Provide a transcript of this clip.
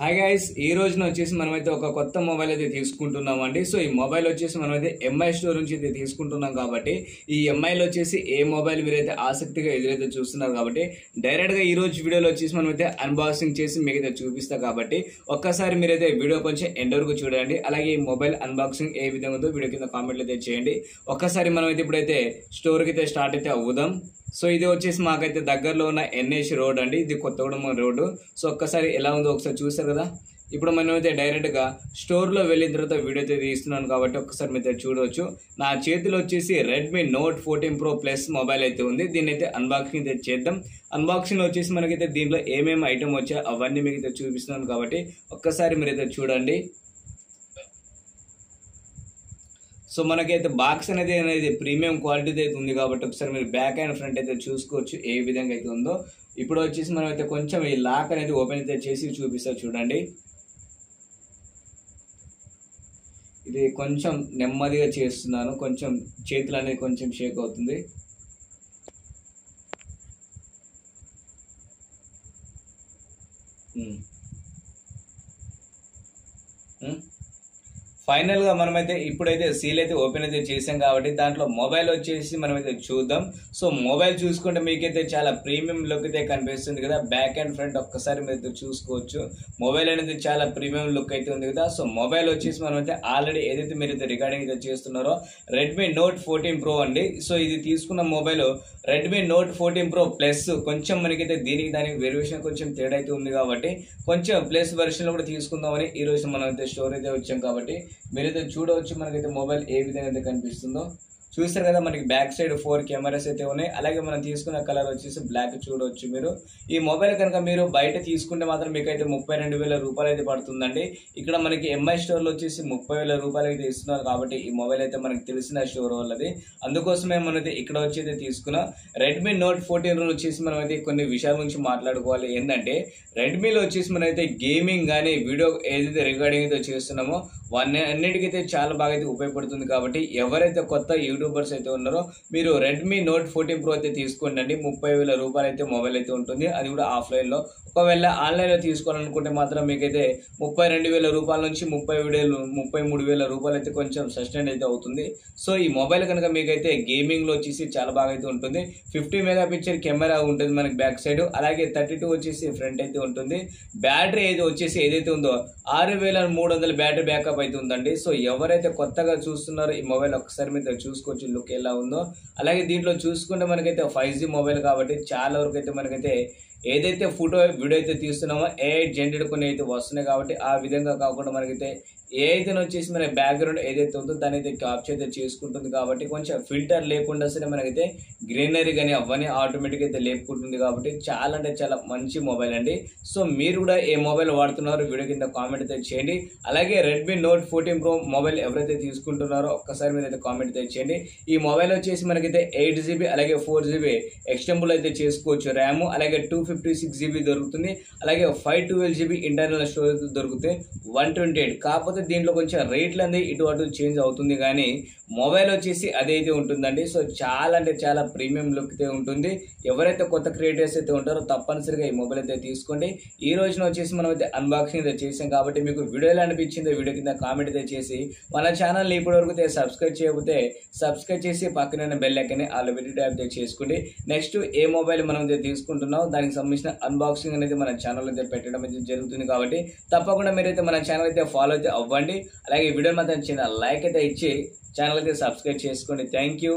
Hi guys, ఈ రోజున వచ్చేసి మనమైతే ఒక కొత్త మొబైల్ అయితే తీసుకుంటున్నాం అండి. సో ఈ మొబైల్ వచ్చేసి మనమైతే ఎంఐ స్టోర్ నుంచి అయితే తీసుకుంటున్నాం కాబట్టి ఈ ఎంఐలో వచ్చేసి ఏ మొబైల్ మీరైతే ఆసక్తిగా ఎదురైతే చూస్తున్నారు కాబట్టి డైరెక్ట్గా ఈ రోజు వీడియోలో వచ్చేసి మనమైతే అన్బాక్సింగ్ చేసి మీకైతే చూపిస్తాం కాబట్టి ఒక్కసారి మీరైతే వీడియో కొంచెం ఎండ్ వరకు చూడండి. అలాగే ఈ మొబైల్ అన్బాక్సింగ్ ఏ విధంగా ఉందో వీడియో కింద కామెంట్లు అయితే చేయండి. ఒక్కసారి మనమైతే ఇప్పుడైతే స్టోర్కి అయితే స్టార్ట్ అయితే అవుదాం. సో ఇది వచ్చేసి మాకైతే దగ్గరలో ఉన్న ఎన్ఏసి రోడ్ అండి, ఇది కొత్తగూడెం రోడ్డు. సో ఒక్కసారి ఎలా ఉందో ఒకసారి చూస్తారు కదా. ఇప్పుడు మనం అయితే డైరెక్ట్గా స్టోర్లో వెళ్ళిన తర్వాత వీడియో అయితే తీస్తున్నాను కాబట్టి ఒక్కసారి మీరు చూడవచ్చు. నా చేతిలో వచ్చేసి Redmi note 14 Pro plus mobile అయితే ఉంది. దీన్ని అయితే అన్బాక్సింగ్ అయితే చేద్దాం. అన్బాక్సింగ్ వచ్చేసి మనకైతే దీంట్లో ఏమేమి ఐటమ్ వచ్చాయో అవన్నీ మీకు అయితే చూపిస్తున్నాను కాబట్టి ఒక్కసారి మీరైతే చూడండి. సో మనకైతే బాక్స్ అనేది ప్రీమియం క్వాలిటీ అయితే ఉంది కాబట్టి ఒకసారి మీరు బ్యాక్ అండ్ ఫ్రంట్ అయితే చూసుకోవచ్చు ఏ విధంగా అయితే ఉందో. ఇప్పుడు వచ్చేసి మనం అయితే కొంచెం ఈ లాక్ అనేది ఓపెన్ అయితే చేసి చూపిస్తా చూడండి. ఇది కొంచెం నెమ్మదిగా చేస్తున్నాను, కొంచెం చేతులు అనేది కొంచెం షేక్ అవుతుంది. ఫైనల్ గా మనమైతే ఇప్పుడైతే సీల్ అయితే ఓపెన్ అయితే చేసాం కాబట్టి దాంట్లో మొబైల్ వచ్చేసి మనమైతే చూద్దాం. సో మొబైల్ చూసుకుంటే మీకైతే చాలా ప్రీమియం లుక్ అయితే కనిపిస్తుంది కదా. బ్యాక్ అండ్ ఫ్రంట్ ఒక్కసారి మీరు చూసుకోవచ్చు. మొబైల్ అనేది చాలా ప్రీమియం లుక్ అయితే ఉంది కదా. సో మొబైల్ వచ్చేసి మనమైతే ఆల్రెడీ ఏదైతే మీరైతే రికార్డింగ్ అయితే చేస్తున్నారో రెడ్మీ నోట్ 14 Pro అండి. సో ఇది తీసుకున్న mobile Redmi note 14 Pro plus. కొంచెం మనకైతే దానికి వేరియేషన్ కొంచెం తేడా అయితే ఉంది కాబట్టి కొంచెం ప్లస్ వెర్షన్ లో కూడా తీసుకుందామని ఈ రోజు మనం అయితే స్టోర్ అయితే వచ్చాం కాబట్టి మీరైతే చూడవచ్చు మనకైతే మొబైల్ ఏ విధంగా అయితే కనిపిస్తుందో. చూస్తారు కదా, మనకి బ్యాక్ సైడ్ 4 కెమెరాస్ అయితే ఉన్నాయి. అలాగే మనం తీసుకున్న కలర్ వచ్చేసి బ్లాక్ చూడవచ్చు మీరు. ఈ మొబైల్ కనుక మీరు బయట తీసుకుంటే మాత్రం మీకు అయితే 32,000 రూపాయలు అయితే పడుతుందండి. ఇక్కడ మనకి ఎంఐ స్టోర్లో వచ్చేసి 30,000 రూపాయలు అయితే ఇస్తున్నారు కాబట్టి ఈ మొబైల్ అయితే మనకి తెలిసిన స్టోర్ వాళ్ళది. అందుకోసమే మనైతే ఇక్కడ వచ్చి అయితే తీసుకున్నాం. రెడ్మీ నోట్ 14 వచ్చేసి మనం అయితే కొన్ని విషయాల గురించి మాట్లాడుకోవాలి. ఏంటంటే రెడ్మీలో వచ్చేసి మనమైతే గేమింగ్ కానీ వీడియో ఏదైతే రికార్డింగ్ అయితే చేస్తున్నామో అన్నిటికైతే చాలా బాగా అయితే ఉపయోగపడుతుంది. కాబట్టి ఎవరైతే కొత్త యూట్యూబర్స్ అయితే ఉన్నారో మీరు రెడ్మీ నోట్ 14 Pro అయితే తీసుకోండి. 30,000 రూపాయలు అయితే మొబైల్ అయితే ఉంటుంది, అది కూడా ఆఫ్లైన్ లో. ఒకవేళ ఆన్లైన్ లో తీసుకోవాలనుకుంటే మాత్రం మీకైతే 32,000 రూపాయల నుంచి 33,000 రూపాయలు అయితే కొంచెం సస్టైన్ అయితే అవుతుంది. సో ఈ మొబైల్ కనుక మీకైతే గేమింగ్ లో వచ్చేసి చాలా బాగా అయితే ఉంటుంది. 50 మెగాపిక్సెల్ కెమెరా ఉంటుంది మనకి బ్యాక్ సైడ్, అలాగే 32 వచ్చేసి ఫ్రంట్ అయితే ఉంటుంది. బ్యాటరీ వచ్చేసి ఏదైతే ఉందో 6,300 బ్యాటరీ బ్యాకప్ అయితే ఉందండి. సో ఎవరైతే కొత్తగా చూస్తున్నారో ఈ మొబైల్ ఒక్కసారి మీరు చూసుకోవచ్చు లుక్ ఎలా ఉందో. అలాగే దీంట్లో చూసుకుంటే మనకైతే 5G మొబైల్ కాబట్టి చాలా వరకు అయితే మనకైతే ఏదైతే ఫోటో వీడియో అయితే తీస్తున్నామో AI జనరేట్ కొన్ని అయితే వస్తున్నాయి కాబట్టి ఆ విధంగా కాకుండా మనకైతే ఏదైతే వచ్చేసి మన బ్యాక్గ్రౌండ్ ఏదైతే ఉందో దాని అయితే క్యాప్చర్ అయితే చేసుకుంటుంది కాబట్టి కొంచెం ఫిల్టర్ లేకుండా సరే మనకైతే గ్రీనరీ కానీ అవన్నీ ఆటోమేటిక్ అయితే లేపుకుంటుంది కాబట్టి చాలా అంటే చాలా మంచి మొబైల్ అండి. సో మీరు కూడా ఏ మొబైల్ వాడుతున్నారో వీడియో కింద కామెంట్ అయితే చేయండి. అలాగే రెడ్మీ నోట్ 14 Pro మొబైల్ ఎవరైతే తీసుకుంటున్నారో ఒక్కసారి మీరు అయితే కామెంట్ అయితే చేయండి. ఈ మొబైల్ వచ్చేసి మనకైతే 8GB అలాగే 4GB ఎక్స్టెంబుల్ అయితే చేసుకోవచ్చు. ర్యామ్ అలాగే 256GB దొరుకుతుంది. అలాగే 512GB ఇంటర్నల్ స్టోరేజ్ దొరుకుతుంది 128. కాకపోతే దీంట్లో కొంచెం రేట్లు అనేది ఇటు అటు చేంజ్ అవుతుంది కానీ మొబైల్ వచ్చేసి అదైతే ఉంటుందండి. సో చాలా అంటే చాలా ప్రీమియం లుక్ అయితే ఉంటుంది. ఎవరైతే కొత్త క్రియేటర్స్ అయితే ఉంటారో తప్పనిసరిగా ఈ మొబైల్ అయితే తీసుకోండి. ఈ రోజున వచ్చేసి మనం అయితే అన్బాక్సింగ్ అయితే చేసాం కాబట్టి మీకు వీడియో ఎలా అనిపించిందో వీడియో కింద కామెంట్ అయితే చేసి మన ఛానల్ని ఇప్పటివరకు అయితే సబ్స్క్రైబ్ చేయకపోతే సబ్స్క్రైబ్ చేసి పక్కన బెల్ ఐకాన్ ఆల్ వీడియో అయితే చేసుకోండి. నెక్స్ట్ ఏ మొబైల్ మనం అయితే తీసుకుంటున్నాం దానికి సంబంధించిన అన్బాక్సింగ్ అనేది మన ఛానల్ అయితే పెట్టడం అయితే జరుగుతుంది కాబట్టి తప్పకుండా మీరైతే మన ఛానల్ అయితే ఫాలో అయితే అవ్వండి. అలాగే వీడియో మాత్రం చిన్న లైక్ అయితే ఇచ్చి ఛానల్ అయితే సబ్స్క్రైబ్ చేసుకోండి. Thank you.